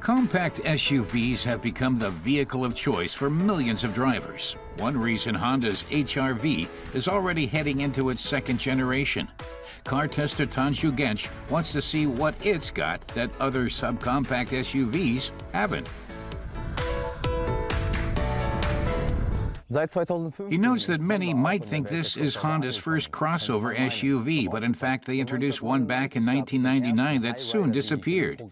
Compact SUVs have become the vehicle of choice for millions of drivers. One reason Honda's HR-V is already heading into its second generation. Car tester Tanju Genç wants to see what it's got that other subcompact SUVs haven't. He knows that many might think this is Honda's first crossover SUV, but in fact they introduced one back in 1999 that soon disappeared.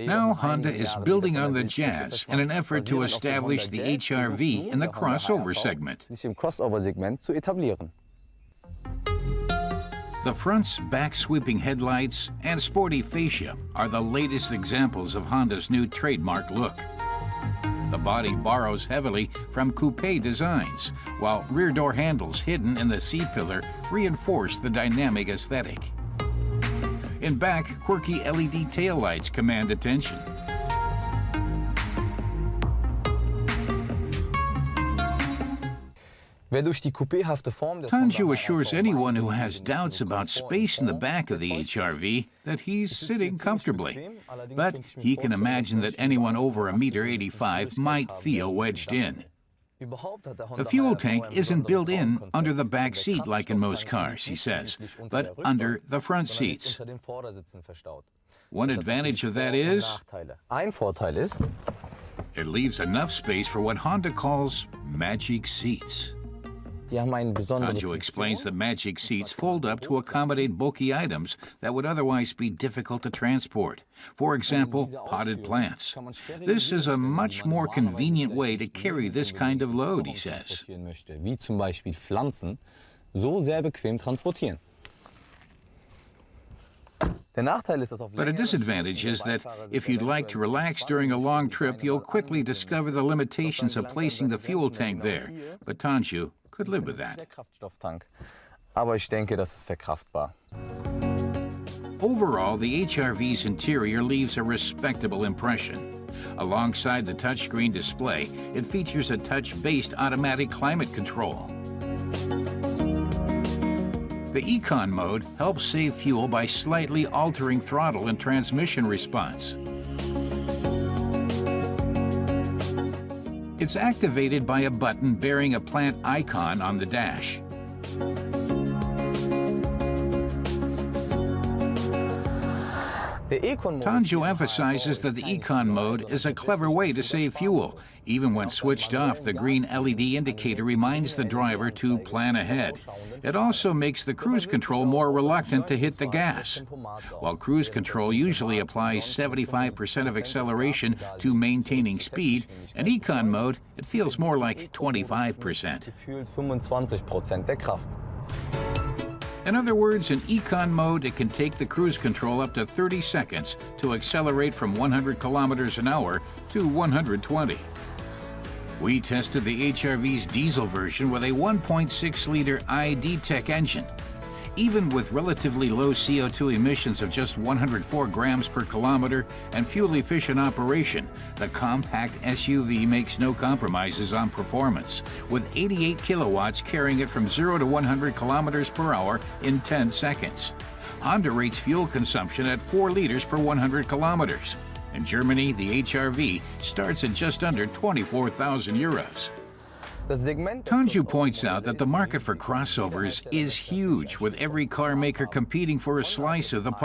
Now Honda is building on the Jazz in an effort to establish the HR-V in the crossover segment. The front's back-sweeping headlights and sporty fascia are the latest examples of Honda's new trademark look. The body borrows heavily from coupe designs, while rear door handles hidden in the C-pillar reinforce the dynamic aesthetic. In back, quirky LED taillights command attention. Tanju assures anyone who has doubts about space in the back of the HR-V that he's sitting comfortably. But he can imagine that anyone over 1.85 m might feel wedged in. The fuel tank isn't built in under the back seat like in most cars, he says, but under the front seats. One advantage of that is it leaves enough space for what Honda calls magic seats. Tanju explains the magic seats fold up to accommodate bulky items that would otherwise be difficult to transport. For example, potted plants. This is a much more convenient way to carry this kind of load, he says. But a disadvantage is that if you'd like to relax during a long trip, you'll quickly discover the limitations of placing the fuel tank there. But Tanju could live with that. Overall, the HR-V's interior leaves a respectable impression. Alongside the touchscreen display, it features a touch-based automatic climate control. The Econ mode helps save fuel by slightly altering throttle and transmission response. It's activated by a button bearing a plant icon on the dash. Tanju emphasizes that the Econ mode is a clever way to save fuel. Even when switched off, the green LED indicator reminds the driver to plan ahead. It also makes the cruise control more reluctant to hit the gas. While cruise control usually applies 75% of acceleration to maintaining speed, in Econ mode, it feels more like 25%. In other words, in Econ mode, it can take the cruise control up to 30 seconds to accelerate from 100 kilometers an hour to 120. We tested the HR-V's diesel version with a 1.6-liter iD-Tech engine. Even with relatively low CO2 emissions of just 104 grams per kilometer and fuel-efficient operation, the compact SUV makes no compromises on performance, with 88 kilowatts carrying it from 0 to 100 kilometers per hour in 10 seconds. Honda rates fuel consumption at 4 liters per 100 kilometers. In Germany, the HR-V starts at just under 24,000 euros. Tanju points out that the market for crossovers is huge, with every car maker competing for a slice of the pie.